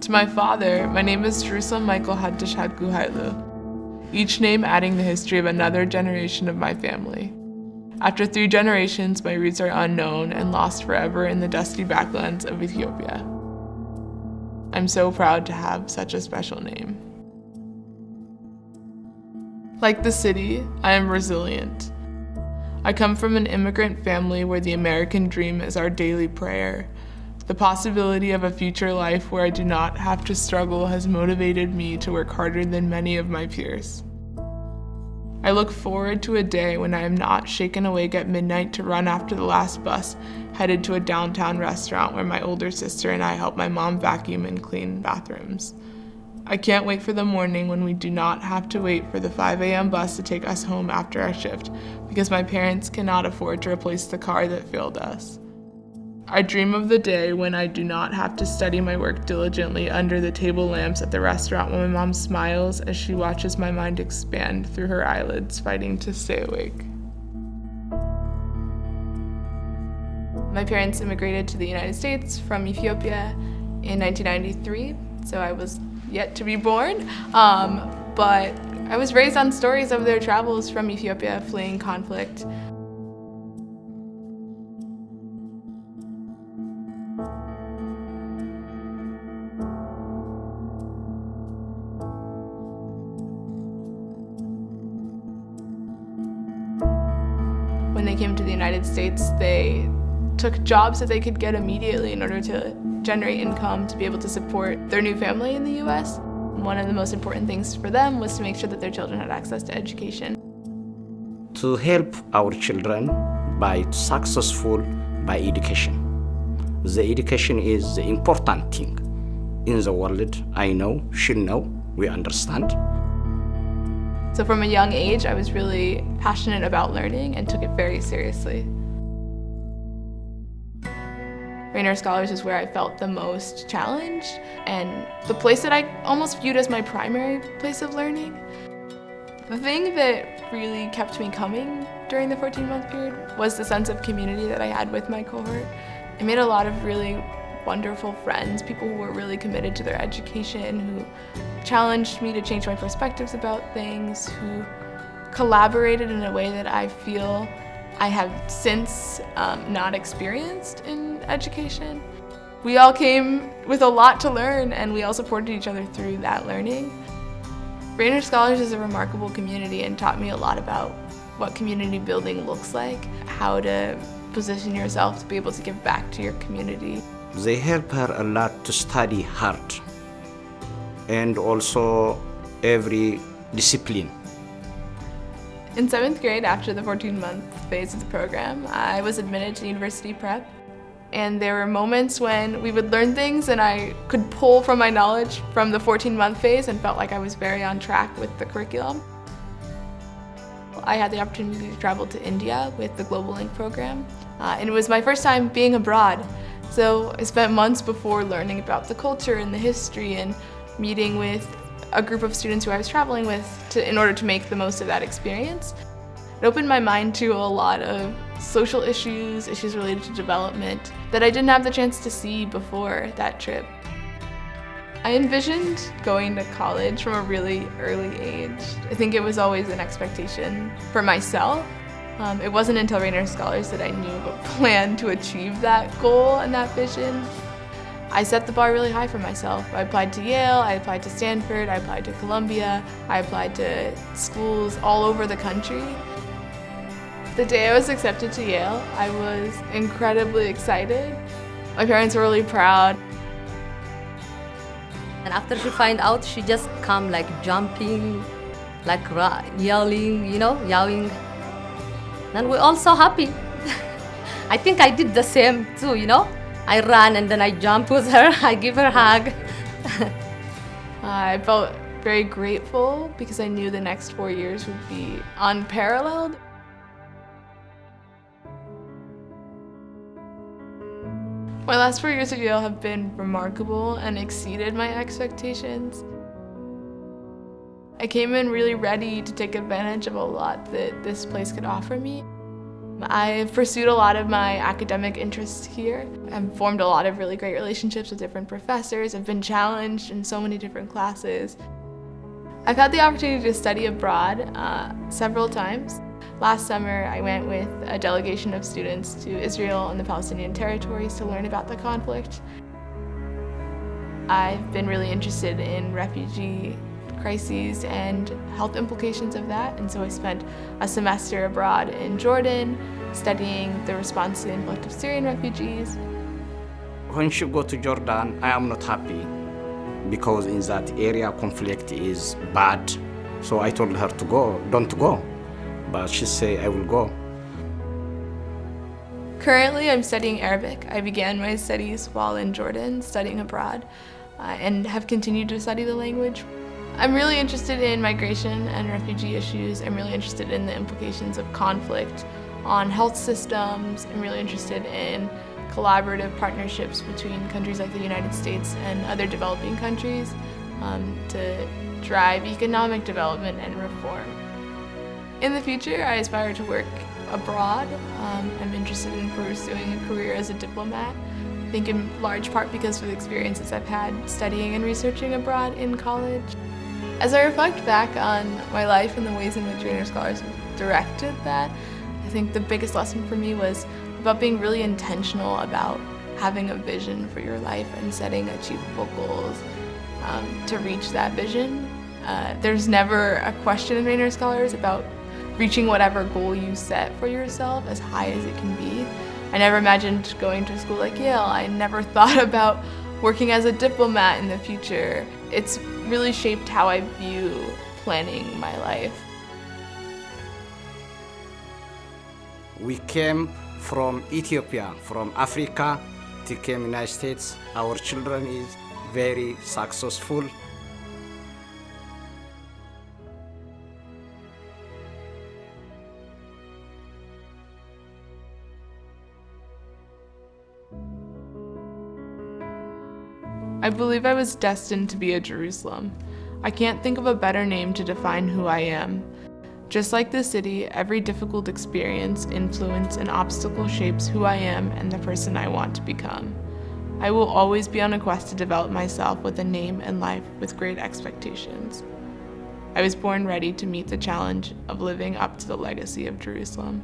To my father, my name is Jerusalem Michael Hadush Hadguhailu, each name adding the history of another generation of my family. After 3 generations, my roots are unknown and lost forever in the dusty backlands of Ethiopia. I'm so proud to have such a special name. Like the city, I am resilient. I come from an immigrant family where the American dream is our daily prayer. The possibility of a future life where I do not have to struggle has motivated me to work harder than many of my peers. I look forward to a day when I am not shaken awake at midnight to run after the last bus, headed to a downtown restaurant where my older sister and I help my mom vacuum and clean bathrooms. I can't wait for the morning when we do not have to wait for the 5 a.m. bus to take us home after our shift, because my parents cannot afford to replace the car that failed us. I dream of the day when I do not have to study my work diligently under the table lamps at the restaurant when my mom smiles as she watches my mind expand through her eyelids, fighting to stay awake. My parents immigrated to the United States from Ethiopia in 1993, so I was yet to be born, but I was raised on stories of their travels from Ethiopia fleeing conflict. When they came to the United States, they took jobs that they could get immediately in order to generate income to be able to support their new family in the US. One of the most important things for them was to make sure that their children had access to education. To help our children by successful by education. The education is the important thing in the world. I know, she know, we understand. So from a young age, I was really passionate about learning and took it very seriously. Rainier Scholars is where I felt the most challenged and the place that I almost viewed as my primary place of learning. The thing that really kept me coming during the 14-month period was the sense of community that I had with my cohort. I made a lot of really wonderful friends, people who were really committed to their education, who challenged me to change my perspectives about things, who collaborated in a way that I feel I have since not experienced in education. We all came with a lot to learn, and we all supported each other through that learning. Rainier Scholars is a remarkable community and taught me a lot about what community building looks like, how to position yourself to be able to give back to your community. They help her a lot to study hard and also every discipline. In 7th grade, after the 14-month phase of the program, I was admitted to university prep. And there were moments when we would learn things and I could pull from my knowledge from the 14-month phase and felt like I was very on track with the curriculum. I had the opportunity to travel to India with the Global Link program, and it was my first time being abroad. So I spent months before learning about the culture and the history and meeting with a group of students who I was traveling with in order to make the most of that experience. It opened my mind to a lot of social issues related to development that I didn't have the chance to see before that trip. I envisioned going to college from a really early age. I think it was always an expectation for myself. It wasn't until Rainier Scholars that I knew of a plan to achieve that goal and that vision. I set the bar really high for myself. I applied to Yale, I applied to Stanford, I applied to Columbia, I applied to schools all over the country. The day I was accepted to Yale, I was incredibly excited. My parents were really proud. And after she find out, she just come like jumping, like yelling, yelling. And we're all so happy. I think I did the same too, I ran and then I jumped with her, I give her a hug. I felt very grateful because I knew the next 4 years would be unparalleled. My last 4 years at Yale have been remarkable and exceeded my expectations. I came in really ready to take advantage of a lot that this place could offer me. I've pursued a lot of my academic interests here. I've formed a lot of really great relationships with different professors. I've been challenged in so many different classes. I've had the opportunity to study abroad several times. Last summer, I went with a delegation of students to Israel and the Palestinian territories to learn about the conflict. I've been really interested in refugee crises and health implications of that, and so I spent a semester abroad in Jordan studying the response to the influx of Syrian refugees. When she go to Jordan, I am not happy because in that area conflict is bad. So I told her to go, don't go. But she say, I will go. Currently, I'm studying Arabic. I began my studies while in Jordan, studying abroad, and have continued to study the language. I'm really interested in migration and refugee issues. I'm really interested in the implications of conflict on health systems. I'm really interested in collaborative partnerships between countries like the United States and other developing countries to drive economic development and reform. In the future, I aspire to work abroad. I'm interested in pursuing a career as a diplomat. I think in large part because of the experiences I've had studying and researching abroad in college. As I reflect back on my life and the ways in which Rainier Scholars directed that, I think the biggest lesson for me was about being really intentional about having a vision for your life and setting achievable goals to reach that vision. There's never a question in Rainier Scholars about reaching whatever goal you set for yourself as high as it can be. I never imagined going to a school like Yale. I never thought about working as a diplomat in the future. It's really shaped how I view planning my life. We came from Ethiopia, from Africa, to came United States. Our children is very successful. I believe I was destined to be a Jerusalem. I can't think of a better name to define who I am. Just like the city, every difficult experience, influence, and obstacle shapes who I am and the person I want to become. I will always be on a quest to develop myself with a name and life with great expectations. I was born ready to meet the challenge of living up to the legacy of Jerusalem.